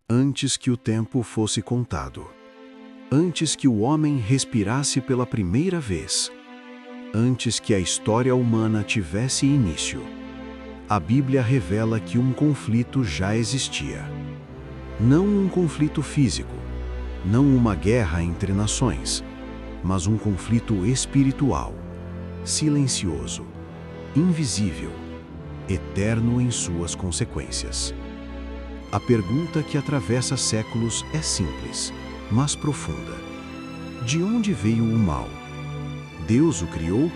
Antes que o tempo fosse contado, antes que o homem respirasse pela primeira vez, antes que a história humana tivesse início, a Bíblia revela que um conflito já existia. Não um conflito físico, não uma guerra entre nações, mas um conflito espiritual, silencioso, invisível, eterno em suas consequências. A pergunta que atravessa séculos é simples, mas profunda. De onde veio o mal? Deus o criou?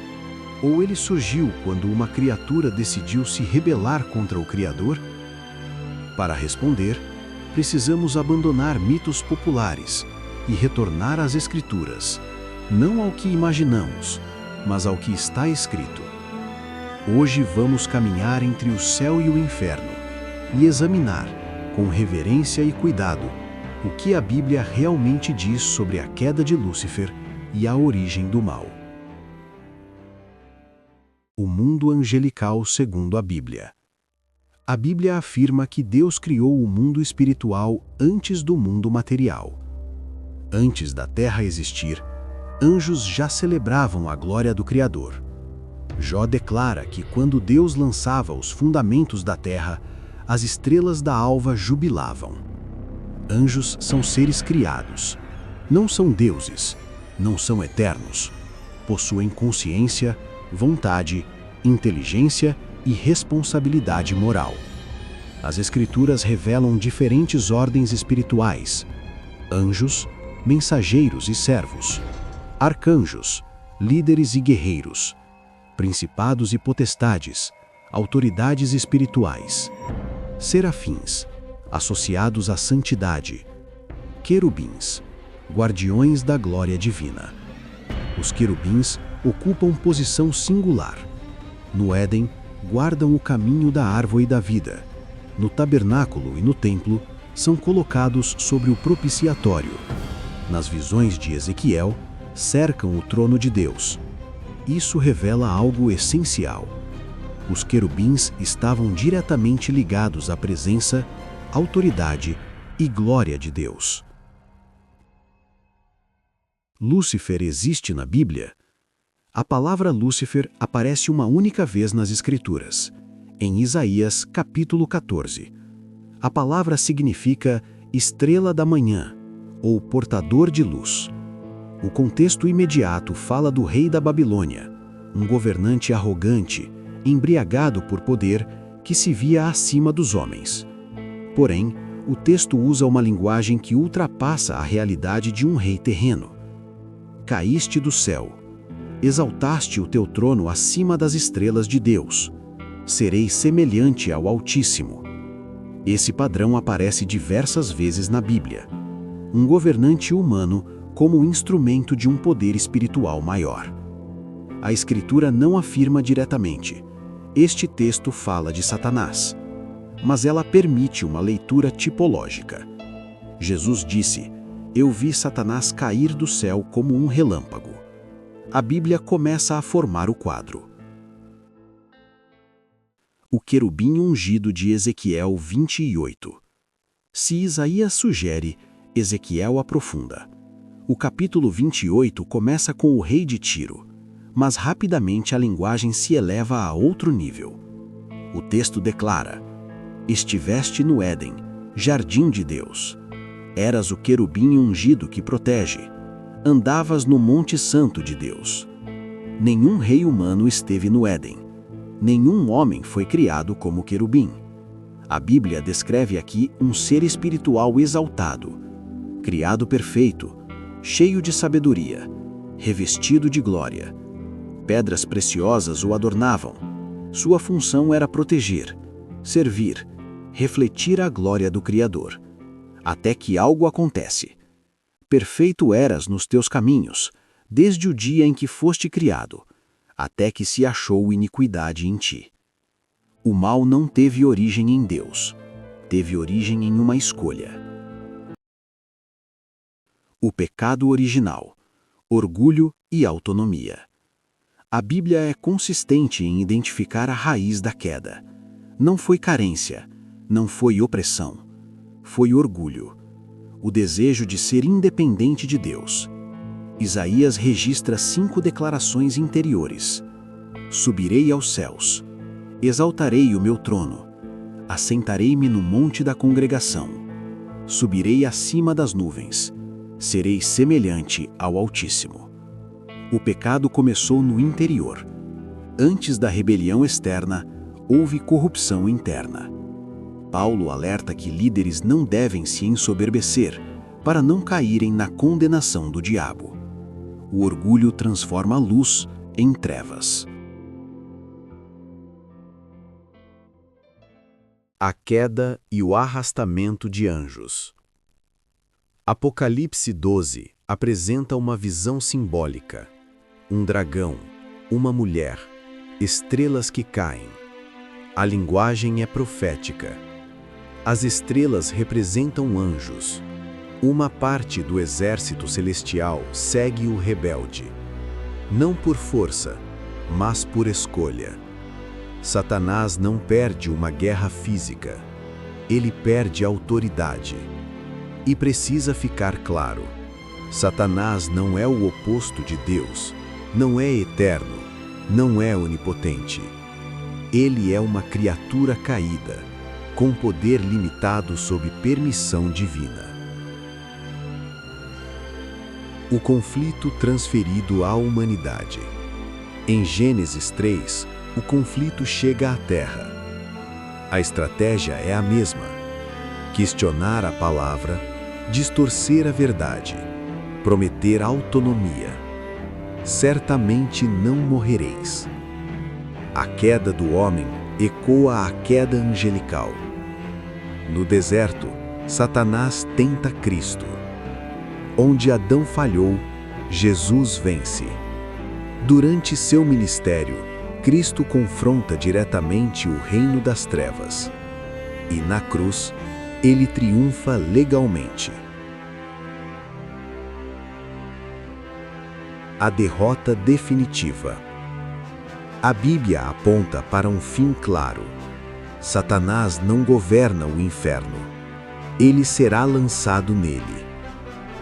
Ou ele surgiu quando uma criatura decidiu se rebelar contra o Criador? Para responder, precisamos abandonar mitos populares e retornar às Escrituras, não ao que imaginamos, mas ao que está escrito. Hoje vamos caminhar entre o céu e o inferno e examinar, com reverência e cuidado, o que a Bíblia realmente diz sobre a queda de Lúcifer e a origem do mal. O mundo angelical segundo a Bíblia. A Bíblia afirma que Deus criou o mundo espiritual antes do mundo material. Antes da Terra existir, anjos já celebravam a glória do Criador. Jó declara que quando Deus lançava os fundamentos da terra, as estrelas da alva jubilavam. Anjos são seres criados. Não são deuses, não são eternos. Possuem consciência, vontade, inteligência e responsabilidade moral. As Escrituras revelam diferentes ordens espirituais: anjos, mensageiros e servos, arcanjos, líderes e guerreiros, principados e potestades, autoridades espirituais, serafins, associados à santidade, querubins, guardiões da glória divina. Os querubins ocupam posição singular. No Éden, guardam o caminho da árvore da vida. No tabernáculo e no templo, são colocados sobre o propiciatório. Nas visões de Ezequiel, cercam o trono de Deus. Isso revela algo essencial. Os querubins estavam diretamente ligados à presença, autoridade e glória de Deus. Lúcifer existe na Bíblia? A palavra Lúcifer aparece uma única vez nas Escrituras, em Isaías capítulo 14. A palavra significa estrela da manhã, ou portador de luz. O contexto imediato fala do rei da Babilônia, um governante arrogante, embriagado por poder, que se via acima dos homens. Porém, o texto usa uma linguagem que ultrapassa a realidade de um rei terreno. Caíste do céu, exaltaste o teu trono acima das estrelas de Deus. Serei semelhante ao Altíssimo. Esse padrão aparece diversas vezes na Bíblia. Um governante humano como instrumento de um poder espiritual maior. A Escritura não afirma diretamente: este texto fala de Satanás, mas ela permite uma leitura tipológica. Jesus disse: eu vi Satanás cair do céu como um relâmpago. A Bíblia começa a formar o quadro. O querubim ungido de Ezequiel 28. Se Isaías sugere, Ezequiel aprofunda. O capítulo 28 começa com o rei de Tiro, mas rapidamente a linguagem se eleva a outro nível. O texto declara: estiveste no Éden, jardim de Deus. Eras o querubim ungido que protege. Andavas no monte santo de Deus. Nenhum rei humano esteve no Éden. Nenhum homem foi criado como querubim. A Bíblia descreve aqui um ser espiritual exaltado, criado perfeito, cheio de sabedoria, revestido de glória. Pedras preciosas o adornavam. Sua função era proteger, servir, refletir a glória do Criador. Até que algo acontece. Perfeito eras nos teus caminhos, desde o dia em que foste criado, até que se achou iniquidade em ti. O mal não teve origem em Deus, teve origem em uma escolha. O pecado original, orgulho e autonomia. A Bíblia é consistente em identificar a raiz da queda. Não foi carência, não foi opressão. foi orgulho, o desejo de ser independente de Deus. Isaías registra 5 declarações interiores: subirei aos céus, exaltarei o meu trono, assentarei-me no monte da congregação, subirei acima das nuvens, serei semelhante ao Altíssimo. O pecado começou no interior. Antes da rebelião externa, houve corrupção interna. Paulo alerta que líderes não devem se ensoberbecer para não caírem na condenação do diabo. O orgulho transforma a luz em trevas. A queda e o arrastamento de anjos. Apocalipse 12 apresenta uma visão simbólica: um dragão, uma mulher, estrelas que caem. A linguagem é profética. As estrelas representam anjos. Uma parte do exército celestial segue o rebelde, não por força, mas por escolha. Satanás não perde uma guerra física, ele perde autoridade. E precisa ficar claro: Satanás não é o oposto de Deus, não é eterno, não é onipotente. Ele é uma criatura caída, com poder limitado sob permissão divina. O conflito transferido à humanidade. Em Gênesis 3, o conflito chega à Terra. A estratégia é a mesma: questionar a palavra, distorcer a verdade, prometer autonomia. Certamente não morrereis. A queda do homem ecoa a queda angelical. No deserto, Satanás tenta Cristo. Onde Adão falhou, Jesus vence. Durante seu ministério, Cristo confronta diretamente o reino das trevas. E na cruz, ele triunfa legalmente. A derrota definitiva. A Bíblia aponta para um fim claro: Satanás não governa o inferno. Ele será lançado nele.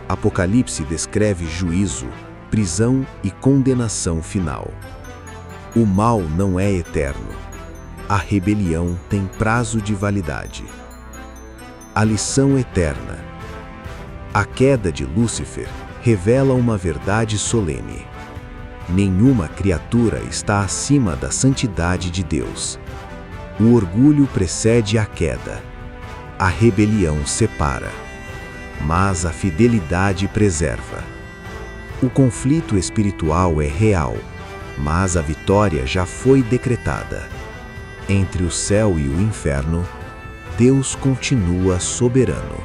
Apocalipse descreve juízo, prisão e condenação final. O mal não é eterno. A rebelião tem prazo de validade. A lição eterna. A queda de Lúcifer revela uma verdade solene: nenhuma criatura está acima da santidade de Deus. O orgulho precede a queda. A rebelião separa. Mas a fidelidade preserva. O conflito espiritual é real, mas a vitória já foi decretada. Entre o céu e o inferno, Deus continua soberano.